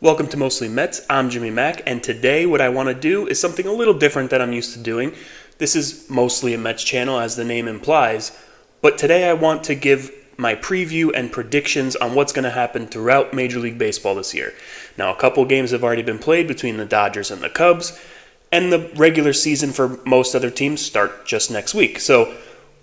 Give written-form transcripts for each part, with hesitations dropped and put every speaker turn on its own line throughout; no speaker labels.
Welcome to Mostly Mets. I'm Jimmy Mack, and today what I want to do is something a little different than I'm used to doing. This is mostly a Mets channel, as the name implies, but today I want to give my preview and predictions on what's going to happen throughout Major League Baseball this year. Now, a couple games have already been played between the Dodgers and the Cubs, and the regular season for most other teams start just next week. So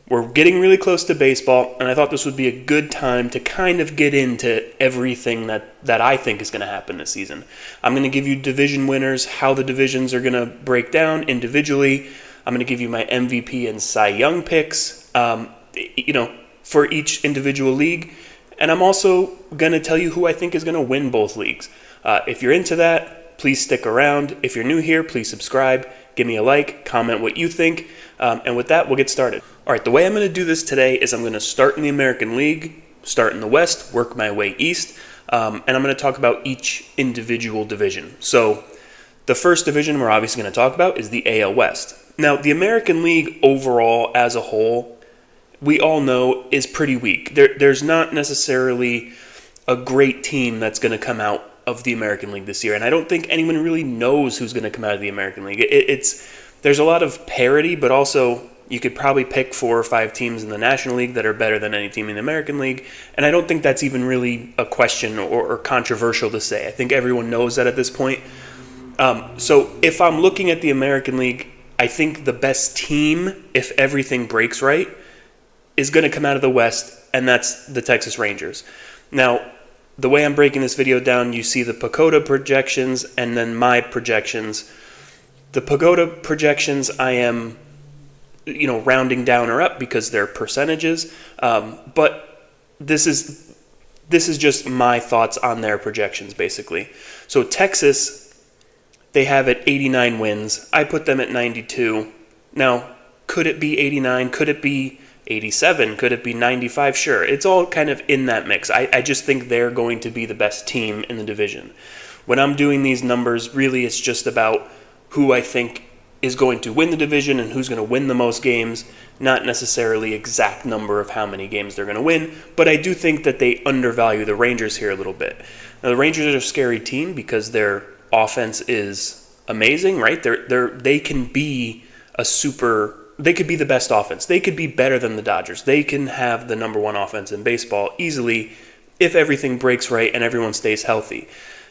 we're getting really close to baseball, and I thought this would be a good time to kind of get into everything that I think is going to happen this season. I'm going to give you division winners, how the divisions are going to break down individually. I'm going to give you my MVP and Cy Young picks, for each individual league. And I'm also going to tell you who I think is going to win both leagues. If you're into that, please stick around. If you're new here, please subscribe. Give me a like, comment what you think, and with that, we'll get started. All right, the way I'm going to do this today is I'm going to start in the American League, start in the West, work my way east, and I'm going to talk about each individual division. So the first division we're obviously going to talk about is the AL West. Now, the American League overall as a whole, we all know, is pretty weak. There's not necessarily a great team that's going to come out of the American League this year, and I don't think anyone really knows who's going to come out of the American League. There's a lot of parity, but also you could probably pick 4 or 5 teams in the National League that are better than any team in the American League, and I don't think that's even really a question or controversial to say. I think everyone knows that at this point. So if I'm looking at the American League, I think the best team, if everything breaks right, is going to come out of the West, and that's the Texas Rangers. Now, the way I'm breaking this video down, you see the Pagoda projections and then my projections. The Pagoda projections I am rounding down or up because they're percentages, but this is just my thoughts on their projections, basically. So Texas, they have it 89 wins. I put them at 92. Now, could it be 89? Could it be 87? Could it be 95? Sure. It's all kind of in that mix. I just think they're going to be the best team in the division. When I'm doing these numbers, really it's just about who I think is going to win the division and who's going to win the most games, not necessarily exact number of how many games they're going to win, but I do think that they undervalue the Rangers here a little bit. Now, the Rangers are a scary team because their offense is amazing, right? They can be they could be the best offense. They could be better than the Dodgers. They can have the number 1 offense in baseball easily if everything breaks right and everyone stays healthy.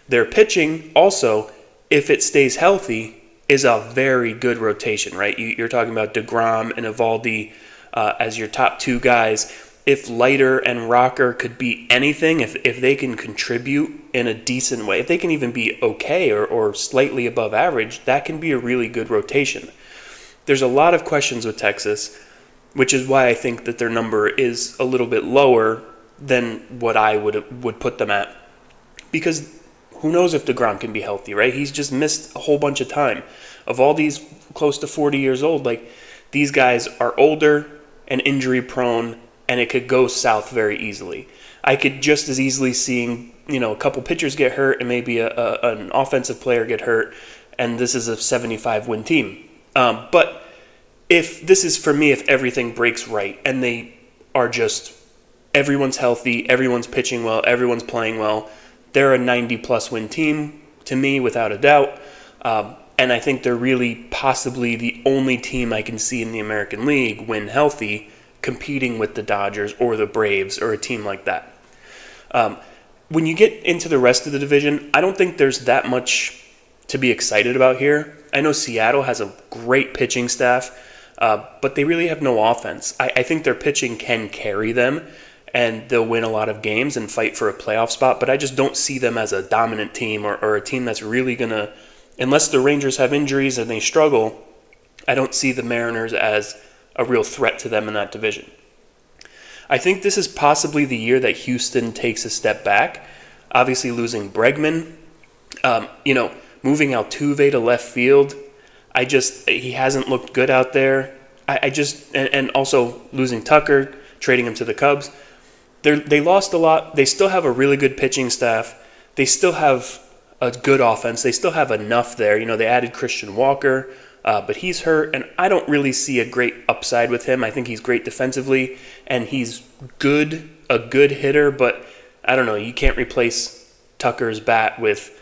Their pitching also, if it stays healthy, is a very good rotation, right? You're talking about DeGrom and Eovaldi as your top 2 guys. If Leiter and Rocker could be anything, if they can contribute in a decent way, if they can even be okay or slightly above average, that can be a really good rotation. There's a lot of questions with Texas, which is why I think that their number is a little bit lower than what I would put them at. Because who knows if DeGrom can be healthy, right? He's just missed a whole bunch of time. Of all these close to 40 years old, these guys are older and injury prone, and it could go south very easily. I could just as easily seeing, a couple pitchers get hurt and maybe an offensive player get hurt, and this is a 75-win team. But if this is, for me, if everything breaks right and they are just, everyone's healthy, everyone's pitching well, everyone's playing well, they're a 90-plus win team, to me, without a doubt. And I think they're really possibly the only team I can see in the American League, when healthy, competing with the Dodgers or the Braves or a team like that. When you get into the rest of the division, I don't think there's that much to be excited about here. I know Seattle has a great pitching staff, but they really have no offense. I think their pitching can carry them, and they'll win a lot of games and fight for a playoff spot, but I just don't see them as a dominant team or a team that's really going to, unless the Rangers have injuries and they struggle, I don't see the Mariners as a real threat to them in that division. I think this is possibly the year that Houston takes a step back. Obviously losing Bregman, moving Altuve to left field, he hasn't looked good out there. And also losing Tucker, trading him to the Cubs. They lost a lot. They still have a really good pitching staff. They still have a good offense. They still have enough there. They added Christian Walker, but he's hurt, and I don't really see a great upside with him. I think he's great defensively, and he's a good hitter, but I don't know. You can't replace Tucker's bat with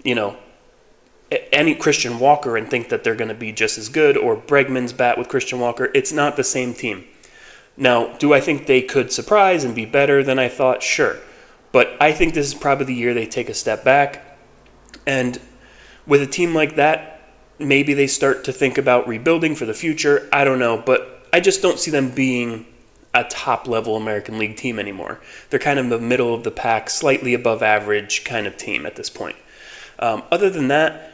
any Christian Walker and think that they're going to be just as good, or Bregman's bat with Christian Walker. It's not the same team. Now, do I think they could surprise and be better than I thought? Sure. But I think this is probably the year they take a step back. And with a team like that, maybe they start to think about rebuilding for the future. I don't know. But I just don't see them being a top-level American League team anymore. They're kind of the middle of the pack, slightly above average kind of team at this point. Other than that,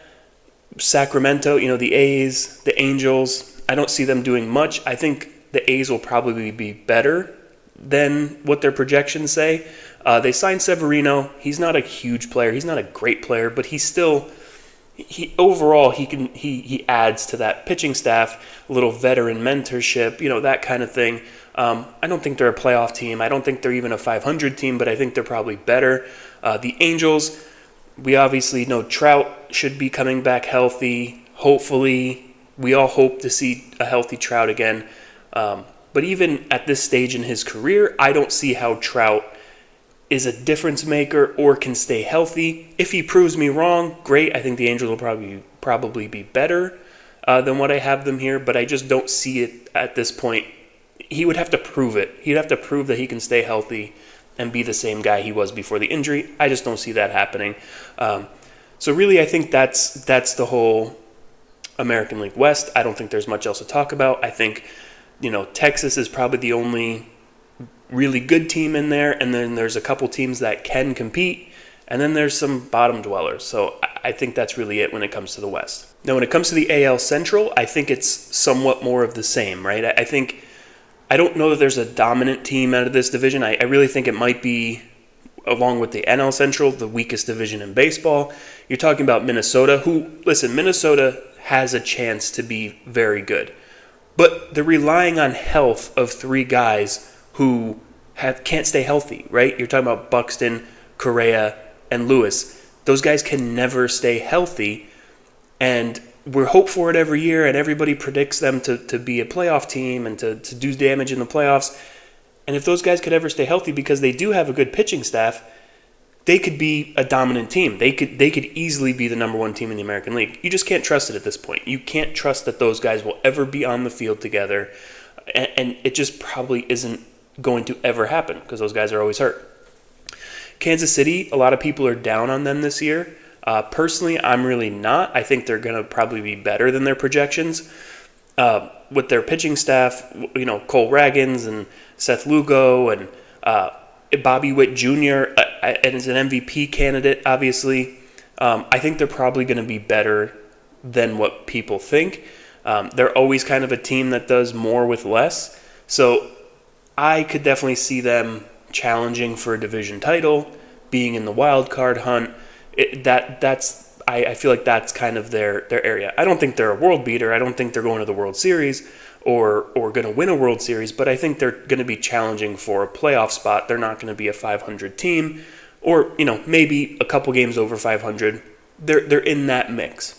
Sacramento, the A's, the Angels, I don't see them doing much. I think the A's will probably be better than what their projections say. They signed Severino. He's not a huge player. He's not a great player, but he's still overall he adds to that pitching staff, a little veteran mentorship, that kind of thing. I don't think they're a playoff team. I don't think they're even a 500 team, but I think they're probably better. The Angels, we obviously know Trout should be coming back healthy. Hopefully, we all hope to see a healthy Trout again. But even at this stage in his career, I don't see how Trout is a difference maker or can stay healthy. If he proves me wrong, great. I think the Angels will probably be better than what I have them here, but I just don't see it at this point. He would have to prove it. He'd have to prove that he can stay healthy and be the same guy he was before the injury. I just don't see that happening. So really, I think that's the whole American League West. I don't think there's much else to talk about. I think, Texas is probably the only really good team in there, and then there's a couple teams that can compete, and then there's some bottom dwellers. So I think that's really it when it comes to the West. Now, when it comes to the AL Central, I think it's somewhat more of the same, right? I don't know that there's a dominant team out of this division. I really think it might be, along with the NL Central, the weakest division in baseball. You're talking about Minnesota, Minnesota has a chance to be very good. But they're relying on health of three guys who can't stay healthy, right? You're talking about Buxton, Correa, and Lewis. Those guys can never stay healthy, and we're hope for it every year, and everybody predicts them to be a playoff team and to do damage in the playoffs. And if those guys could ever stay healthy, because they do have a good pitching staff, they could be a dominant team. They could easily be the number one team in the American League. You just can't trust it at this point. You can't trust that those guys will ever be on the field together, and it just probably isn't going to ever happen because those guys are always hurt. Kansas City, a lot of people are down on them this year. Personally, I'm really not. I think they're going to probably be better than their projections. With their pitching staff, Cole Ragans and Seth Lugo and Bobby Witt Jr. And is an MVP candidate, obviously. I think they're probably going to be better than what people think. They're always kind of a team that does more with less. So I could definitely see them challenging for a division title, being in the wild card hunt. I feel like that's kind of their area. I don't think they're a world beater. I don't think they're going to the World Series or going to win a World Series, but I think they're going to be challenging for a playoff spot. They're not going to be a 500 team, or maybe a couple games over 500. They're in that mix.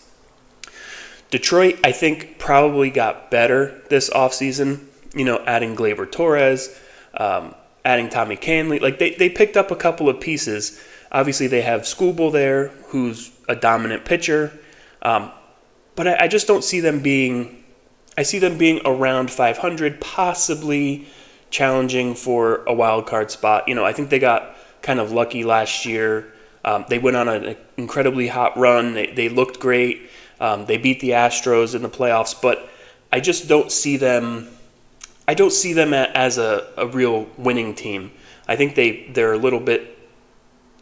Detroit, I think, probably got better this offseason, adding Gleyber Torres, adding Tommy Canley. Like, they picked up a couple of pieces. Obviously, they have Skubal there, who's a dominant pitcher. But I just don't see them being... I see them being around 500, possibly challenging for a wild card spot. I think they got kind of lucky last year. They went on an incredibly hot run. They looked great. They beat the Astros in the playoffs, but I just don't see them... I don't see them as a real winning team. I think they're a little bit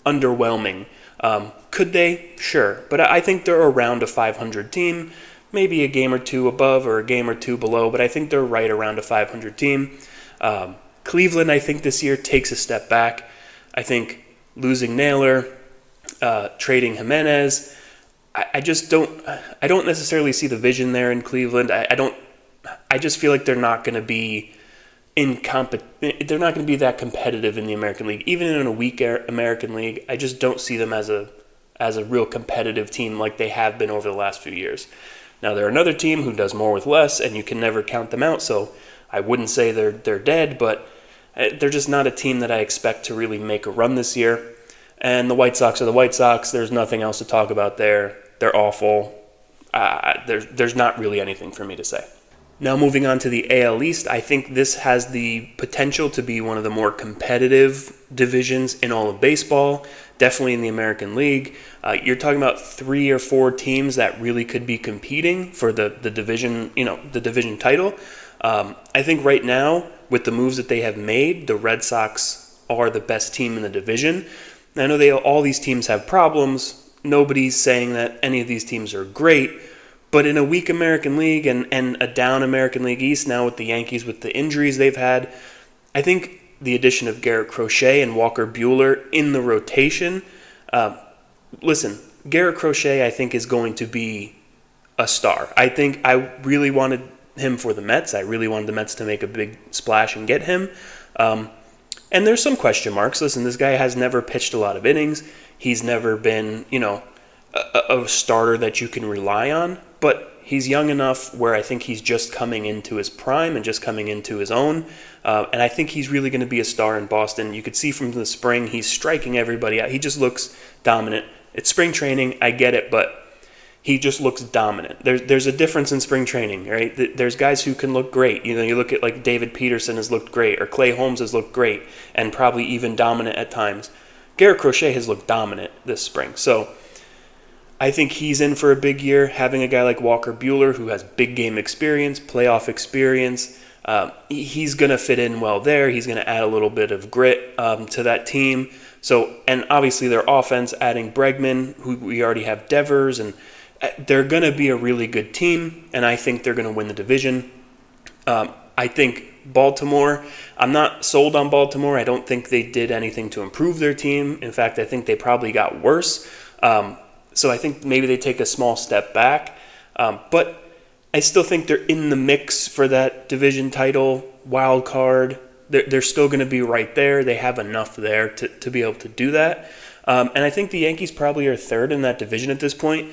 underwhelming. Could they? Sure. But I think they're around a 500 team, maybe a game or two above or a game or two below, but I think they're right around a 500 team. Cleveland, I think this year takes a step back. I think losing Naylor, trading Jimenez, I don't necessarily see the vision there in Cleveland. I just feel like they're not going to be they're not going to be that competitive in the American League. Even in a weak American League, I just don't see them as a real competitive team like they have been over the last few years. Now, they're another team who does more with less, and you can never count them out, so I wouldn't say they're dead, but they're just not a team that I expect to really make a run this year. And the White Sox are the White Sox. There's nothing else to talk about there. They're awful. There's not really anything for me to say. Now moving on to the AL East, I think this has the potential to be one of the more competitive divisions in all of baseball, definitely in the American League. You're talking about 3 or 4 teams that really could be competing for the division, the division title. I think right now, with the moves that they have made, the Red Sox are the best team in the division. I know all these teams have problems. Nobody's saying that any of these teams are great. But in a weak American League and a down American League East now with the Yankees, with the injuries they've had, I think the addition of Garrett Crochet and Walker Buehler in the rotation, listen, Garrett Crochet I think is going to be a star. I think I really wanted him for the Mets. I really wanted the Mets to make a big splash and get him. And there's some question marks. Listen, this guy has never pitched a lot of innings. He's never been, a starter that you can rely on. But he's young enough where I think he's just coming into his prime and just coming into his own. And I think he's really going to be a star in Boston. You could see from the spring, he's striking everybody out. He just looks dominant. It's spring training, I get it, but he just looks dominant. There's a difference in spring training, right? There's guys who can look great. You look at like David Peterson has looked great, or Clay Holmes has looked great, and probably even dominant at times. Garrett Crochet has looked dominant this spring. So I think he's in for a big year. Having a guy like Walker Buehler who has big game experience, playoff experience, he's going to fit in well there. He's going to add a little bit of grit to that team. So, and obviously their offense, adding Bregman, who we already have Devers, and they're going to be a really good team, and I think they're going to win the division. I think Baltimore, I'm not sold on Baltimore. I don't think they did anything to improve their team. In fact, I think they probably got worse. So I think maybe they take a small step back. But I still think they're in the mix for that division title, wild card. They're still going to be right there. They have enough there to be able to do that. And I think the Yankees probably are third in that division at this point.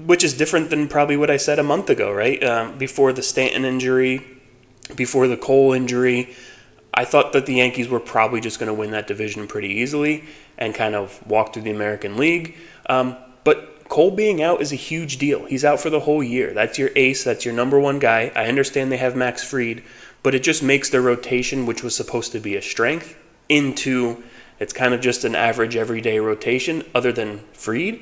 Which is different than probably what I said a month ago, right? Before the Stanton injury, before the Cole injury, I thought that the Yankees were probably just going to win that division pretty easily and kind of walk through the American League. But Cole being out is a huge deal. He's out for the whole year. That's your ace. That's your number one guy. I understand they have Max Fried, but it just makes their rotation, which was supposed to be a strength, into it's kind of just an average everyday rotation other than Fried.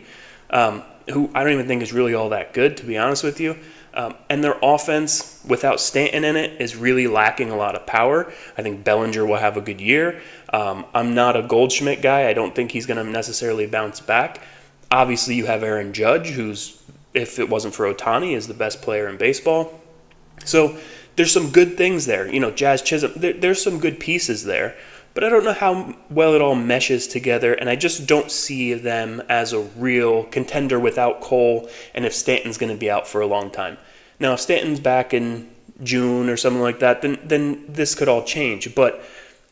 Who I don't even think is really all that good, to be honest with you. And their offense, without Stanton in it, is really lacking a lot of power. I think Bellinger will have a good year. I'm not a Goldschmidt guy. I don't think he's going to necessarily bounce back. Obviously, you have Aaron Judge, who's, if it wasn't for Ohtani, is the best player in baseball. So there's some good things there. Jazz Chisholm, there's some good pieces there. But I don't know how well it all meshes together, and I just don't see them as a real contender without Cole and if Stanton's going to be out for a long time. Now, if Stanton's back in June or something like that, then this could all change. But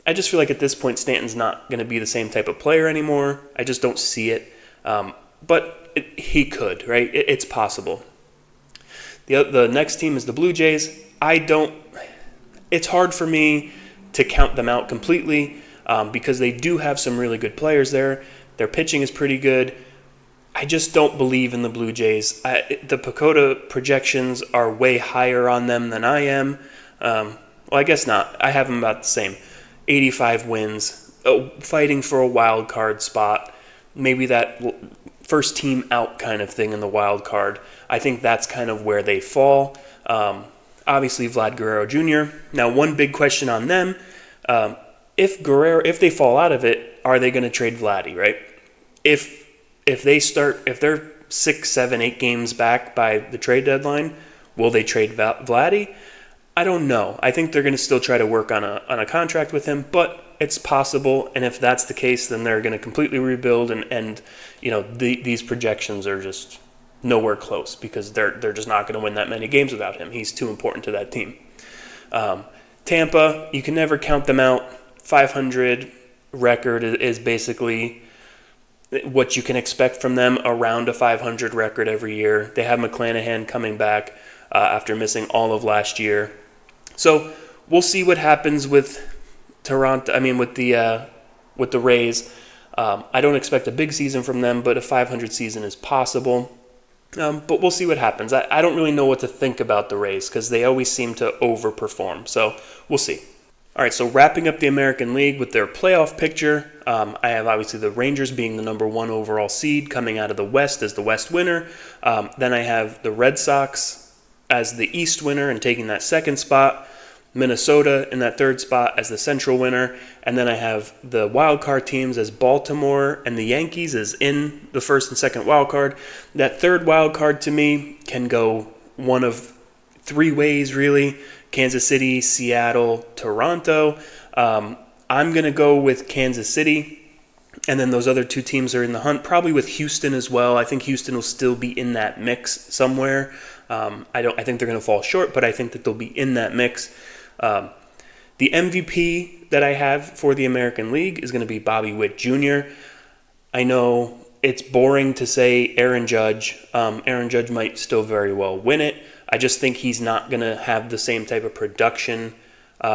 I just feel like at this point, Stanton's not going to be the same type of player anymore. I just don't see it. But he could, right? It's possible. The next team is the Blue Jays. It's hard for me to count them out completely because they do have some really good players there. Their pitching is pretty good. I just don't believe in the Blue Jays. The PECOTA projections are way higher on them than I am. Well, I guess not. I have them about the same. 85 wins, fighting for a wild card spot, maybe that first team out kind of thing in the wild card. I think that's kind of where they fall. Obviously, Vlad Guerrero Jr. Now, one big question on them, if they fall out of it, are they going to trade Vladdy, right? If they're 6, 7, 8 games back by the trade deadline, will they trade Vladdy? I don't know. I think they're going to still try to work on a contract with him, but it's possible. And if that's the case, then they're going to completely rebuild, and these projections are just nowhere close because they're just not going to win that many games without him. He's too important to that team. Tampa, you can never count them out. 500 record is basically what you can expect from them, around a 500 record every year. They have McClanahan coming back after missing all of last year. So we'll see what happens with Toronto. I mean, with the Rays. I don't expect a big season from them, but a 500 season is possible. But we'll see what happens. I don't really know what to think about the Rays because they always seem to overperform. So we'll see. All right, so wrapping up the American League with their playoff picture, I have obviously the Rangers being the number 1 overall seed coming out of the West as the West winner. Then I have the Red Sox as the East winner and taking that second spot. Minnesota in that third spot as the Central winner. And then I have the wild card teams as Baltimore and the Yankees as in the first and second wild card. That third wild card to me can go one of 3 ways, really. Kansas City, Seattle, Toronto. I'm going to go with Kansas City. And then those other 2 teams are in the hunt, probably with Houston as well. I think Houston will still be in that mix somewhere. I think they're going to fall short, but I think that they'll be in that mix. The MVP that I have for the American League is going to be Bobby Witt Jr. I know it's boring to say Aaron Judge. Aaron Judge might still very well win it. I just think he's not going to have the same type of production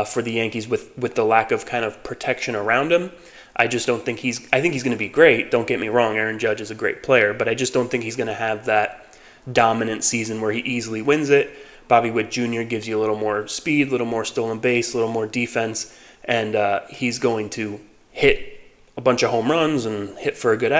for the Yankees with the lack of kind of protection around him. I just don't think I think he's going to be great. Don't get me wrong. Aaron Judge is a great player, but I just don't think he's going to have that dominant season where he easily wins it. Bobby Witt Jr. gives you a little more speed, a little more stolen base, a little more defense, and he's going to hit a bunch of home runs and hit for a good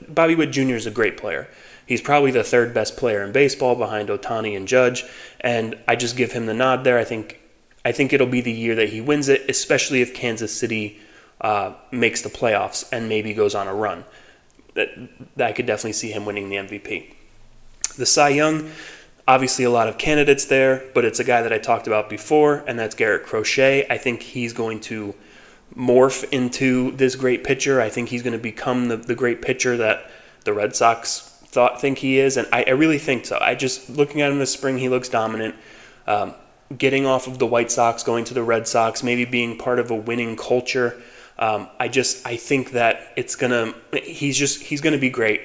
Bobby Witt Jr. is a great player. He's probably the 3rd best player in baseball behind Ohtani and Judge, and I just give him the nod there. I think it'll be the year that he wins it, especially if Kansas City makes the playoffs and maybe goes on a run. That I could definitely see him winning the MVP. The Cy Young, obviously a lot of candidates there, but it's a guy that I talked about before, and that's Garrett Crochet. I think he's going to morph into this great pitcher. I think he's going to become the great pitcher that the Red Sox think he is, and I really think so. Looking at him this spring, he looks dominant. Getting off of the White Sox, going to the Red Sox, maybe being part of a winning culture. I think that he's gonna be great.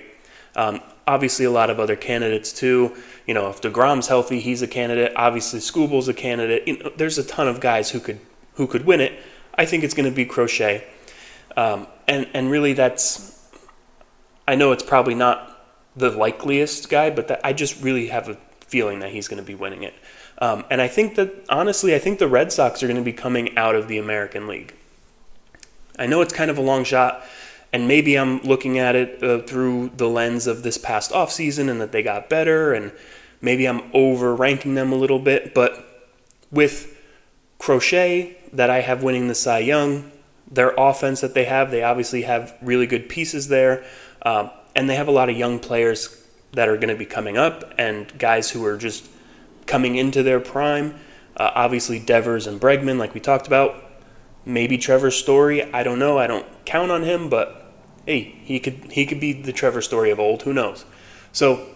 Obviously, a lot of other candidates too. If DeGrom's healthy, he's a candidate. Obviously, Skubal's a candidate. There's a ton of guys who could win it. I think it's going to be Crochet, and really I know it's probably not the likeliest guy, but I just really have a feeling that he's going to be winning it. And I think that, honestly, the Red Sox are going to be coming out of the American League. I know it's kind of a long shot, and maybe I'm looking at it through the lens of this past offseason and that they got better, and maybe I'm over-ranking them a little bit, but with Crochet that I have winning the Cy Young, their offense that they obviously have really good pieces there, and they have a lot of young players that are going to be coming up and guys who are just coming into their prime. Obviously, Devers and Bregman, like we talked about. Maybe Trevor Story. I don't know. I don't count on him, but hey, he could be the Trevor Story of old. Who knows? So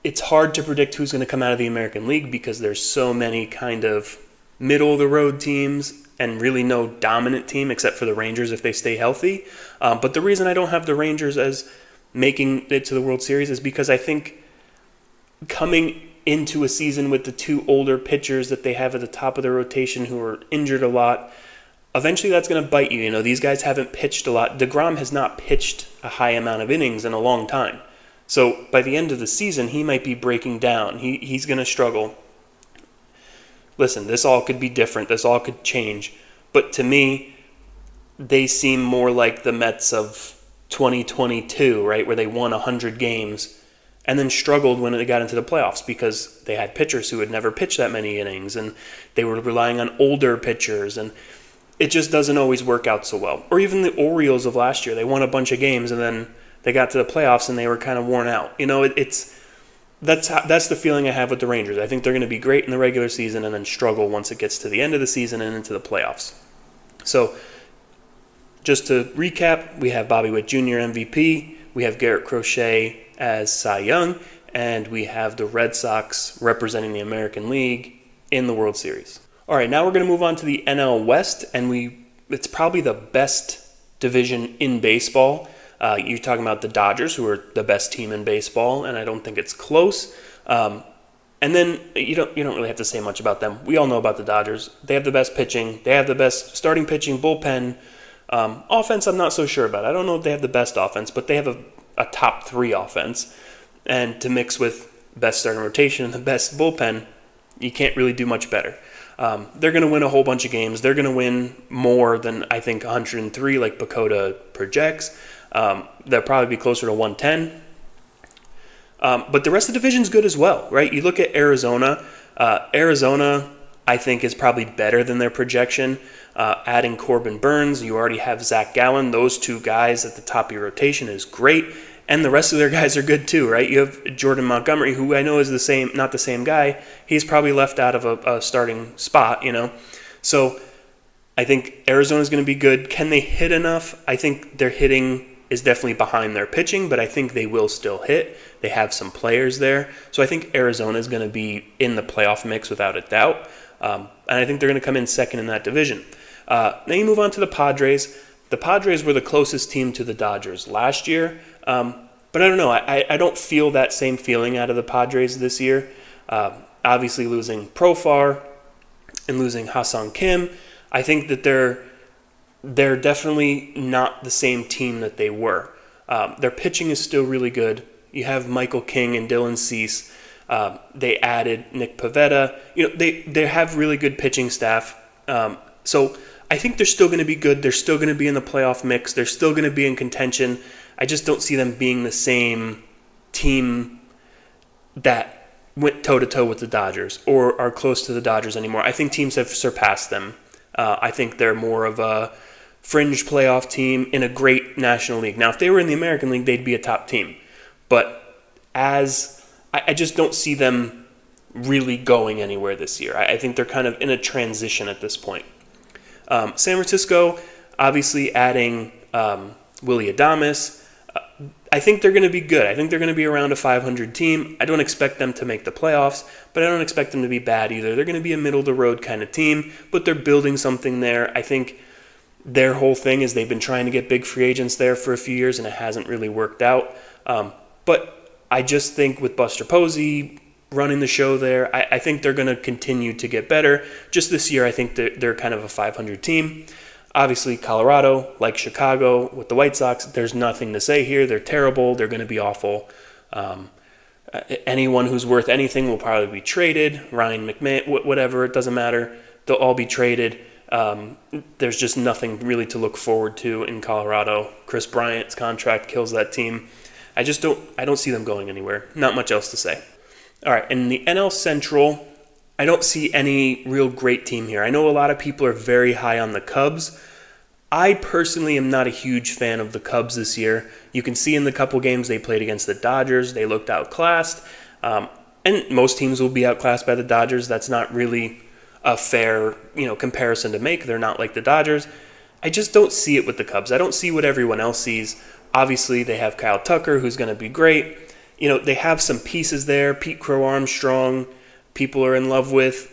it's hard to predict who's going to come out of the American League because there's so many kind of middle-of-the-road teams and really no dominant team except for the Rangers if they stay healthy. But the reason I don't have the Rangers as making it to the World Series is because I think coming into a season with the 2 older pitchers that they have at the top of their rotation who are injured a lot, eventually that's going to bite you. These guys haven't pitched a lot. DeGrom has not pitched a high amount of innings in a long time. So by the end of the season, he might be breaking down. He's going to struggle. Listen, this all could be different. This all could change. But to me, they seem more like the Mets of 2022, right, where they won 100 games and then struggled when they got into the playoffs because they had pitchers who had never pitched that many innings, and they were relying on older pitchers, and it just doesn't always work out so well. Or even the Orioles of last year, they won a bunch of games, and then they got to the playoffs, and they were kind of worn out. That's the feeling I have with the Rangers. I think they're going to be great in the regular season and then struggle once it gets to the end of the season and into the playoffs. So just to recap, we have Bobby Witt Jr. MVP, we have Garrett Crochet as Cy Young, and we have the Red Sox representing the American League in the World Series. All right, now we're going to move on to the NL West, and it's probably the best division in baseball. You're talking about the Dodgers, who are the best team in baseball, and I don't think it's close. And then you don't really have to say much about them. We all know about the Dodgers. They have the best pitching. They have the best starting pitching, bullpen, Offense, I'm not so sure about. I don't know if they have the best offense, but they have a top 3 offense. And to mix with best starting rotation and the best bullpen, you can't really do much better. They're going to win a whole bunch of games. They're going to win more than, I think, 103 like Bakota projects. They'll probably be closer to 110. But the rest of the division's good as well, right? You look at Arizona. Arizona, I think, is probably better than their projection. Adding Corbin Burns, you already have Zach Gallen. Those 2 guys at the top of your rotation is great. And the rest of their guys are good too, right? You have Jordan Montgomery, who I know is not the same guy. He's probably left out of a starting spot, So I think Arizona's going to be good. Can they hit enough? I think their hitting is definitely behind their pitching, but I think they will still hit. They have some players there. So I think Arizona is going to be in the playoff mix without a doubt. And I think they're going to come in second in that division. Now you move on to the Padres. The Padres were the closest team to the Dodgers last year. But I don't know. I don't feel that same feeling out of the Padres this year. Obviously losing Profar and losing Ha-Seong Kim, I think that they're definitely not the same team that they were. Their pitching is still really good. You have Michael King and Dylan Cease. They added Nick Pivetta. They have really good pitching staff. So I think they're still going to be good. They're still going to be in the playoff mix. They're still going to be in contention. I just don't see them being the same team that went toe-to-toe with the Dodgers or are close to the Dodgers anymore. I think teams have surpassed them. I think they're more of a fringe playoff team in a great National League. Now, if they were in the American League, they'd be a top team. But I just don't see them really going anywhere this year. I think they're kind of in a transition at this point. San Francisco, obviously adding Willy Adames. I think they're going to be good. I think they're going to be around a 500 team. I don't expect them to make the playoffs, but I don't expect them to be bad either. They're going to be a middle-of-the-road kind of team, but they're building something there. I think their whole thing is they've been trying to get big free agents there for a few years, and it hasn't really worked out. But I just think with Buster Posey running the show there, I think they're going to continue to get better. Just this year, I think they're kind of a 500 team. Obviously, Colorado, like Chicago, with the White Sox, there's nothing to say here. They're terrible. They're going to be awful. Anyone who's worth anything will probably be traded. Ryan McMahon, whatever, it doesn't matter. They'll all be traded. There's just nothing really to look forward to in Colorado. Chris Bryant's contract kills that team. I don't see them going anywhere. Not much else to say. All right, in the NL Central, I don't see any real great team here. I know a lot of people are very high on the Cubs. I personally am not a huge fan of the Cubs this year. You can see in the couple games they played against the Dodgers, they looked outclassed. And most teams will be outclassed by the Dodgers. That's not really a fair, comparison to make. They're not like the Dodgers. I just don't see it with the Cubs. I don't see what everyone else sees. Obviously, they have Kyle Tucker, who's going to be great. They have some pieces there. Pete Crow Armstrong, people are in love with.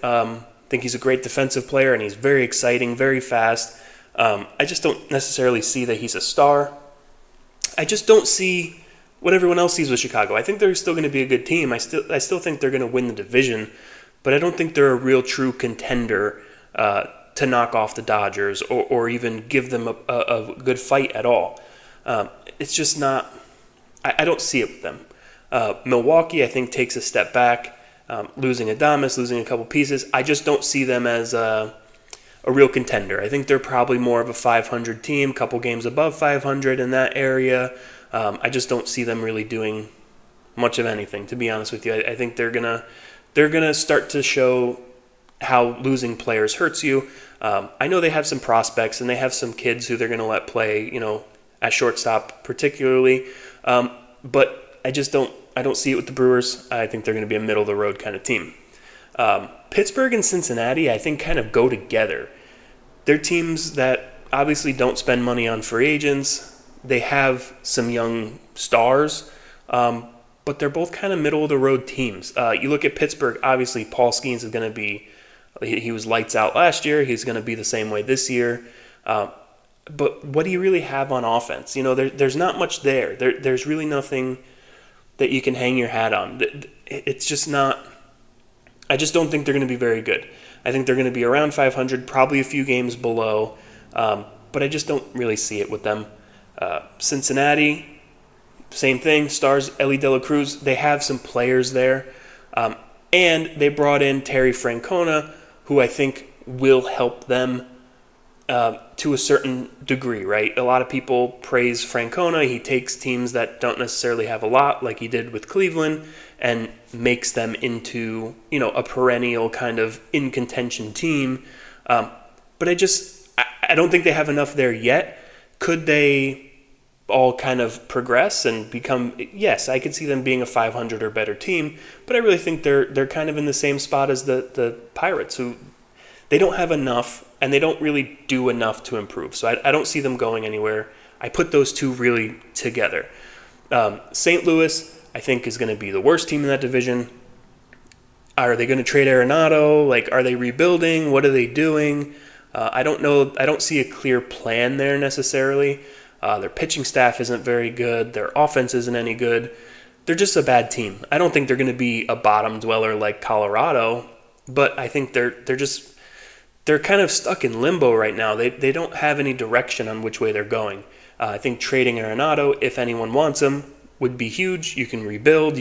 Think he's a great defensive player, and he's very exciting, very fast. I just don't necessarily see that he's a star. I just don't see what everyone else sees with Chicago. I think they're still going to be a good team. I still think they're going to win the division, but I don't think they're a real true contender to knock off the Dodgers or even give them a good fight at all. It's just not. I don't see it with them. Milwaukee, I think, takes a step back, losing Adames, losing a couple pieces. I just don't see them as a real contender. I think they're probably more of a 500 team, couple games above 500 in that area. I just don't see them really doing much of anything, to be honest with you. I think they're gonna start to show how losing players hurts you. I know they have some prospects and they have some kids who they're gonna let play, at shortstop particularly. But I don't see it with the Brewers. I think they're going to be a middle-of-the-road kind of team. Pittsburgh and Cincinnati, I think, kind of go together. They're teams that obviously don't spend money on free agents. They have some young stars, but they're both kind of middle-of-the-road teams. You look at Pittsburgh, obviously Paul Skeens is going to be – he was lights out last year. He's going to be the same way this year. But what do you really have on offense? There's not much there. There's really nothing that you can hang your hat on. It's just not – I just don't think they're going to be very good. I think they're going to be around 500, probably a few games below. but I just don't really see it with them. Cincinnati, same thing. Stars, Ellie De La Cruz, they have some players there. And they brought in Terry Francona, who I think will help them to a certain degree, right? A lot of people praise Francona. He takes teams that don't necessarily have a lot, like he did with Cleveland, and makes them into, a perennial kind of in contention team. But I don't think they have enough there yet. Could they all kind of progress and become? Yes, I could see them being a 500 or better team, but I really think they're kind of in the same spot as the Pirates, who they don't have enough and they don't really do enough to improve. So I don't see them going anywhere. I put those two really together. St. Louis, I think, is going to be the worst team in that division. Are they going to trade Arenado? Are they rebuilding? What are they doing? I don't know. I don't see a clear plan there necessarily. Their pitching staff isn't very good. Their offense isn't any good. They're just a bad team. I don't think they're going to be a bottom dweller like Colorado, but I think they're kind of stuck in limbo right now. They don't have any direction on which way they're going. I think trading Arenado, if anyone wants him, would be huge. You can rebuild.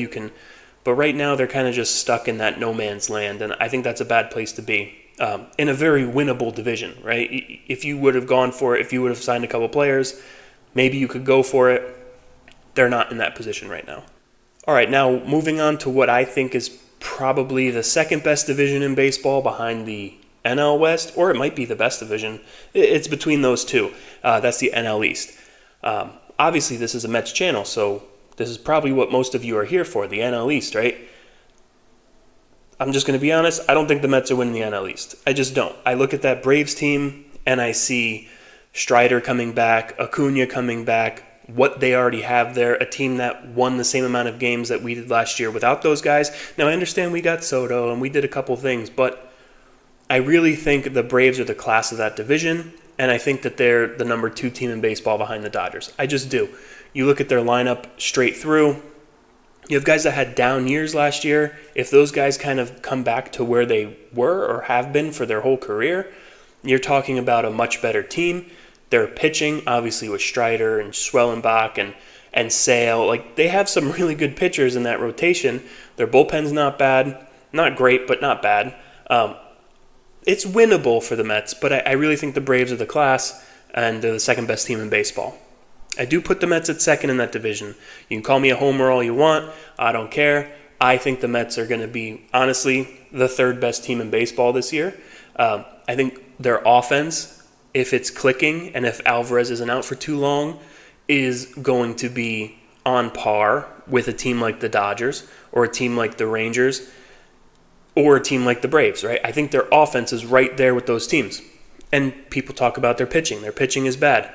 But right now they're kind of just stuck in that no man's land, and I think that's a bad place to be. In a very winnable division, right? If you would have gone for it, if you would have signed a couple players, maybe you could go for it. They're not in that position right now. All right, now moving on to what I think is probably the second best division in baseball behind the NL West, or it might be the best division. It's between those two. That's the NL East. Obviously, this is a Mets channel, so this is probably what most of you are here for, the NL East, right? I'm just going to be honest, I don't think the Mets are winning the NL East. I just don't. I look at that Braves team, and I see Strider coming back, Acuna coming back, what they already have there, a team that won the same amount of games that we did last year without those guys. Now, I understand we got Soto, and we did a couple things, but I really think the Braves are the class of that division, and I think that they're the number 2 team in baseball behind the Dodgers. I just do. You look at their lineup straight through. You have guys that had down years last year. If those guys kind of come back to where they were or have been for their whole career, you're talking about a much better team. Their pitching, obviously with Strider and Schwellenbach and Sale, they have some really good pitchers in that rotation. Their bullpen's not bad. Not great, but not bad. It's winnable for the Mets, but I really think the Braves are the class, and they're the second best team in baseball. I do put the Mets at second in that division. You can call me a homer all you want. I don't care. I think the Mets are going to be, honestly, the third best team in baseball this year. I think their offense, if it's clicking and if Alvarez isn't out for too long, is going to be on par with a team like the Dodgers or a team like the Rangers or a team like the Braves, right? I think their offense is right there with those teams. And people talk about their pitching. Their pitching is bad.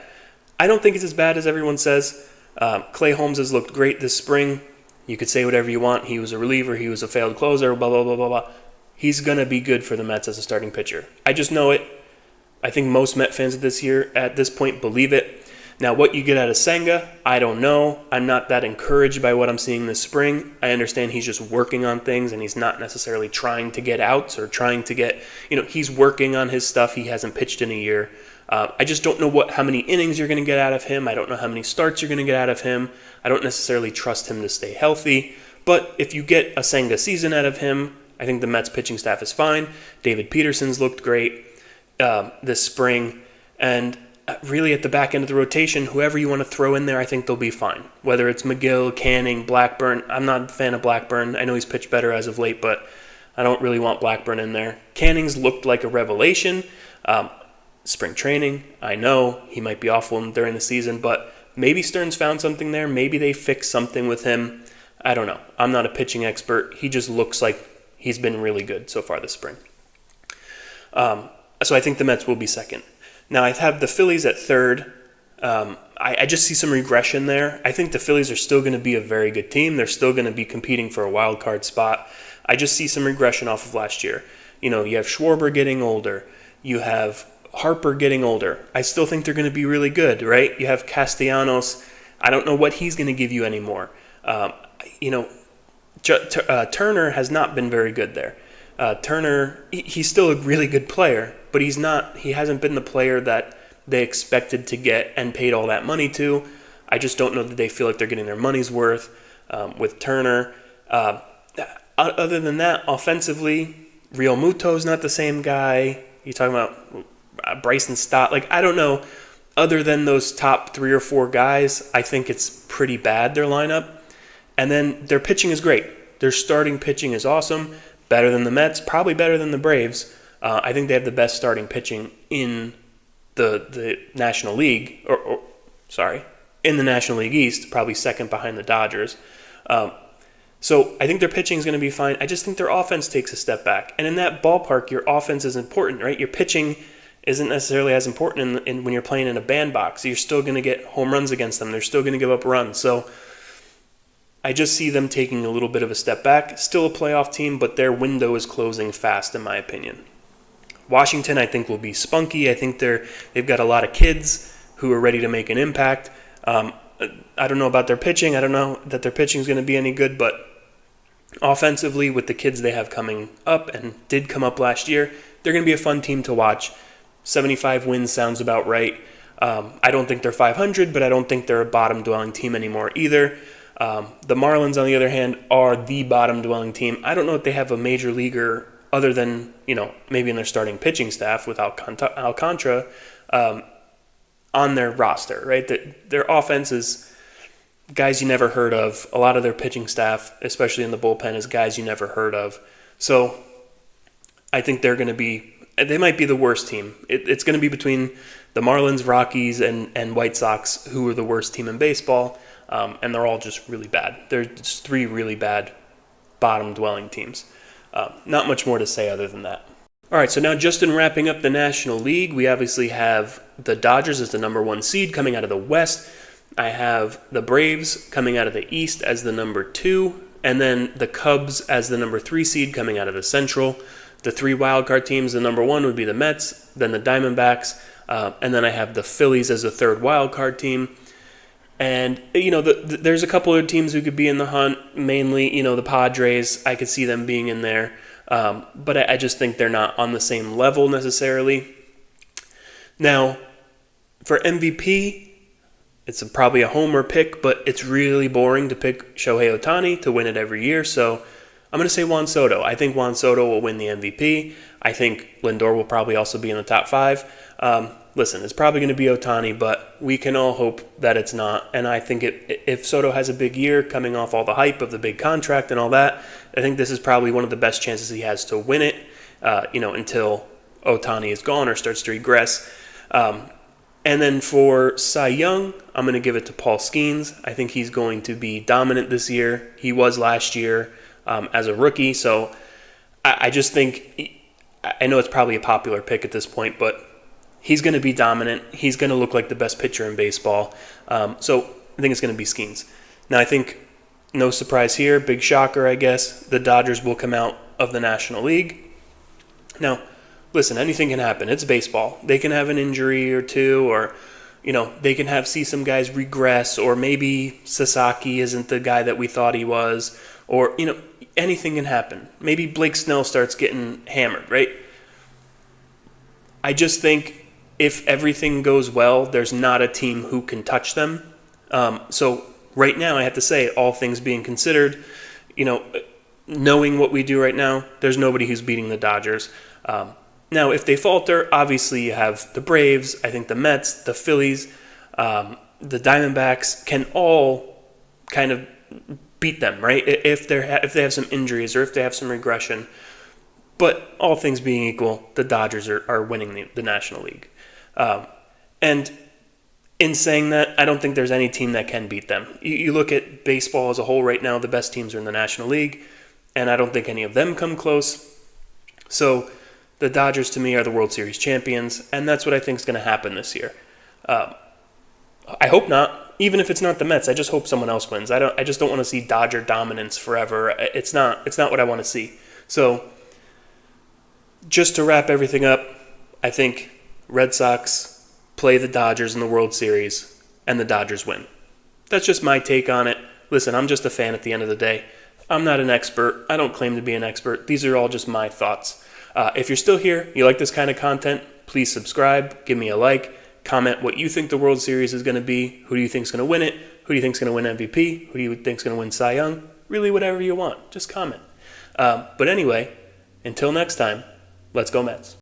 I don't think it's as bad as everyone says. Clay Holmes has looked great this spring. You could say whatever you want. He was a reliever. He was a failed closer, blah, blah, blah, blah, blah. He's going to be good for the Mets as a starting pitcher. I just know it. I think most Met fans at this point believe it. Now, what you get out of Senga, I don't know. I'm not that encouraged by what I'm seeing this spring. I understand he's just working on things and he's not necessarily trying to get outs or trying to get, he's working on his stuff. He hasn't pitched in a year. I just don't know how many innings you're going to get out of him. I don't know how many starts you're going to get out of him. I don't necessarily trust him to stay healthy. But if you get a Senga season out of him, I think the Mets pitching staff is fine. David Peterson's looked great this spring. And really at the back end of the rotation, whoever you want to throw in there, I think they'll be fine. Whether it's McGill, Canning, Blackburn. I'm not a fan of Blackburn. I know he's pitched better as of late, but I don't really want Blackburn in there. Canning's looked like a revelation. Spring training, I know he might be awful during the season, but maybe Stearns found something there. Maybe they fixed something with him. I don't know. I'm not a pitching expert. He just looks like he's been really good so far this spring. So I think the Mets will be second. Now, I have the Phillies at third. I just see some regression there. I think the Phillies are still going to be a very good team. They're still going to be competing for a wild card spot. I just see some regression off of last year. You have Schwarber getting older. You have Harper getting older. I still think they're going to be really good, right? You have Castellanos. I don't know what he's going to give you anymore. Turner has not been very good there. Turner, he's still a really good player, but he hasn't been the player that they expected to get and paid all that money to. I just don't know that they feel like they're getting their money's worth with Turner. Other than that, offensively, Real Muto's not the same guy. You're talking about Bryson Stott. Like, I don't know. Other than those top 3 or 4 guys, I think it's pretty bad, their lineup. And then their pitching is great. Their starting pitching is awesome. Better than the Mets, probably better than the Braves. I think they have the best starting pitching in the National League, in the National League East, probably second behind the Dodgers. So I think their pitching is going to be fine. I just think their offense takes a step back. And in that ballpark, your offense is important, right? Your pitching isn't necessarily as important when you're playing in a bandbox. You're still going to get home runs against them. They're still going to give up runs. So I just see them taking a little bit of a step back. Still a playoff team, but their window is closing fast, in my opinion. Washington, I think, will be spunky. I think they've got a lot of kids who are ready to make an impact. I don't know about their pitching. I don't know that their pitching is going to be any good, but offensively, with the kids they have coming up and did come up last year, they're going to be a fun team to watch. 75 wins sounds about right. I don't think they're 500, but I don't think they're a bottom-dwelling team anymore either. The Marlins, on the other hand, are the bottom-dwelling team. I don't know if they have a major leaguer other than, maybe in their starting pitching staff with Alcantara on their roster, right? Their offense is guys you never heard of. A lot of their pitching staff, especially in the bullpen, is guys you never heard of. So I think they might be the worst team. It's going to be between the Marlins, Rockies, and White Sox, who are the worst team in baseball, and they're all just really bad. There's 3 really bad bottom-dwelling teams. Not much more to say other than that. All right, so now just in wrapping up the National League, we obviously have the Dodgers as the number 1 seed coming out of the West. I have the Braves coming out of the East as the number 2, and then the Cubs as the number 3 seed coming out of the Central. The 3 wildcard teams, the number 1 would be the Mets, then the Diamondbacks, and then I have the Phillies as the 3rd wildcard team. And, there's a couple of teams who could be in the hunt, mainly, the Padres. I could see them being in there. But I just think they're not on the same level necessarily. Now, for MVP, it's probably a homer pick, but it's really boring to pick Shohei Ohtani to win it every year. So I'm going to say Juan Soto. I think Juan Soto will win the MVP. I think Lindor will probably also be in the top 5. Listen, it's probably going to be Ohtani, but we can all hope that it's not. And I think if Soto has a big year coming off all the hype of the big contract and all that, I think this is probably one of the best chances he has to win it, until Ohtani is gone or starts to regress. And then for Cy Young, I'm going to give it to Paul Skeens. I think he's going to be dominant this year. He was last year as a rookie. So I just think, I know it's probably a popular pick at this point, but he's going to be dominant. He's going to look like the best pitcher in baseball. So I think it's going to be Skeens. Now, I think, no surprise here, big shocker, I guess, the Dodgers will come out of the National League. Now, listen, anything can happen. It's baseball. They can have an injury or two, or, they can see some guys regress, or maybe Sasaki isn't the guy that we thought he was, or, anything can happen. Maybe Blake Snell starts getting hammered, right? I just think if everything goes well, there's not a team who can touch them. So right now, I have to say, all things being considered, knowing what we do right now, there's nobody who's beating the Dodgers. Now, if they falter, obviously you have the Braves, I think the Mets, the Phillies, the Diamondbacks can all kind of beat them, right? If they have some injuries or if they have some regression. But all things being equal, the Dodgers are winning the National League. And in saying that, I don't think there's any team that can beat them. You look at baseball as a whole right now, the best teams are in the National League, and I don't think any of them come close. So the Dodgers, to me, are the World Series champions, and that's what I think is going to happen this year. I hope not. Even if it's not the Mets, I just hope someone else wins. I just don't want to see Dodger dominance forever. It's not what I want to see. So just to wrap everything up, I think Red Sox play the Dodgers in the World Series, and the Dodgers win. That's just my take on it. Listen, I'm just a fan at the end of the day. I'm not an expert. I don't claim to be an expert. These are all just my thoughts. If you're still here, you like this kind of content, please subscribe, give me a like, Comment what you think the World Series is going to be. Who do you think is going to win it? Who do you think is going to win MVP? Who do you think is going to win Cy Young? Really, whatever you want. Just comment. But anyway, until next time, let's go Mets.